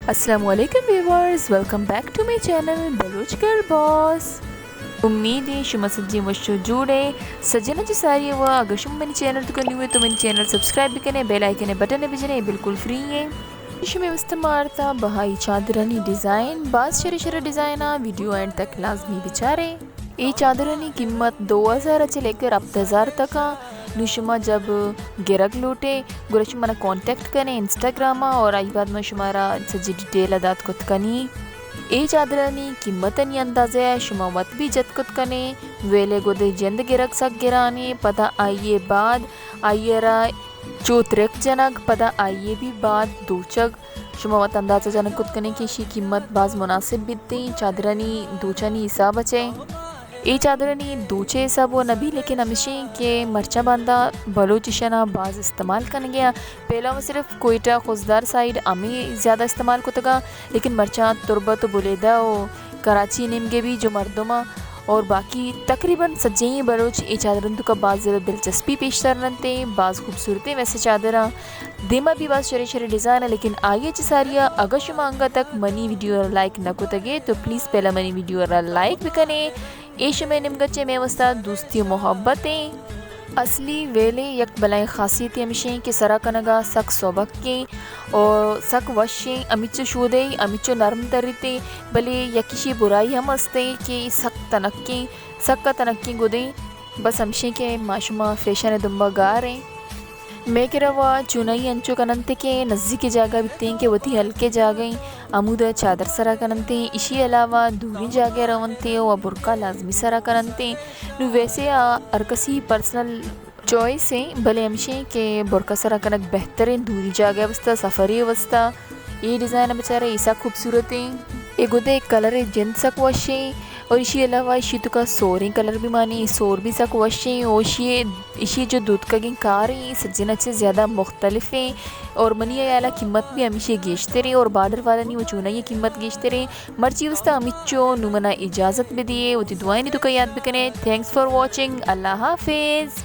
السلام علیکم viewers, welcome back to my channel Baloch girl boss. امید ہے شما سجی وشو جوڑے سجنا جو ساری ہوا. اگر شما منی چینل تو کرنی ہوئے تو منی چینل سبسکرائب بھی کریں، بیل آئیکن بٹن بھی جنے، بالکل فری ہے. شما استعمال تا بہائی چادرانی ڈیزائن، بعض شرح ڈیزائنہ ویڈیو اینڈ تک لازمی بچارے. یہ چادرانی قیمت 2000 سے لے کر 7000 تک نو. شما جب گرگ لوٹے گرا شما نا کانٹیکٹ کریں انسٹاگرام اور آئی بعد میں شمارا سجی ڈیٹیل ادات کت کنی. ای چادرانی قیمت نی اندازہ ہے شما وقت بھی جت کت کنے ویلے گودے جند گرگ سک گرانے پتہ آئیے بعد آئیے را چوترک جنگ پتہ آئیے بھی بعد دوچگ شما وقت اندازہ جنگ کت کنے کی شی قیمت بعض مناسب بیتی. چادرانی دوچانی حساب اچھے ای چادرانی دوچے حساب و نبی، لیکن ہمیشہ کہ مرچہ باندھا بلوچشنا بعض استعمال کرنے گیا. پہلا وہ صرف کوئٹہ خوزدار سائیڈ ہمیں زیادہ استعمال کو تگا، لیکن مرچہ تربت و بلیدہ و کراچی نمگے بھی جو مردمہ اور باقی تقریباً سجیں بلوچ ای چادرن تو کا بعض دلچسپی پیش کرنتے بعض خوبصورتی ویسے چادرہ دیما بھی بعض شرح ڈیزائن ہے. لیکن آئیے چساریہ اگر شما انگا تک منی ویڈیو لائک نہ کو تگے تو پلیز پہلا منی ویڈیو لائک بھی کنے. ای شما نمگچے میں وستا دوستی و محبتیں اصلی ویلے یک بلائیں خاصیتی ہمیشہ کہ سرا کنگا سک صوبک کے اور سک وشیں امیچو شودے امیچو نرم تریتے بلے یکیشی برائی ہم استے کہ سک تنکی سک کا تنکی گودیں بس ہمیشہ کہ معشومہ فیشن دنبا گار ہیں. میں کہ روا چونائی انچو کننتے کے نزدیکی جاگہ بیتیں کہ وتی ہلکے جاگیں عمود چادر سرا کننتے. اسی علاوہ دوری جاگہ رونتے و برقع لازمی سرا کننتے. نو ویسے ارکسی پرسنل چوائس ہیں بلے ہمیشہ کہ برقع سرا کنک بہترین دوری جاگہ وستا سفری وستا. یہ ڈیزائن بیچارے ایسا خوبصورت ہیں. یہ گودے کلر جن سک وشیں اور اسی علاوہ اسی تو کا سوریں کلر بھی مانی سور بھی سک وشیں اور اسی جو دودھ کا گیں کار ہیں سجن اچھے زیادہ مختلف ہیں اور منی اعلیٰ قیمت بھی ہمیشہ گیشتے رہے اور بارڈر والا نہیں وہ چونہ یہ قیمت گیشتے رہے. مرچی وستا امیچو نمنا اجازت بھی دیے وہ دعائیں نہیں تو کا یاد بھی کریں. Thanks for watching. اللہ حافظ.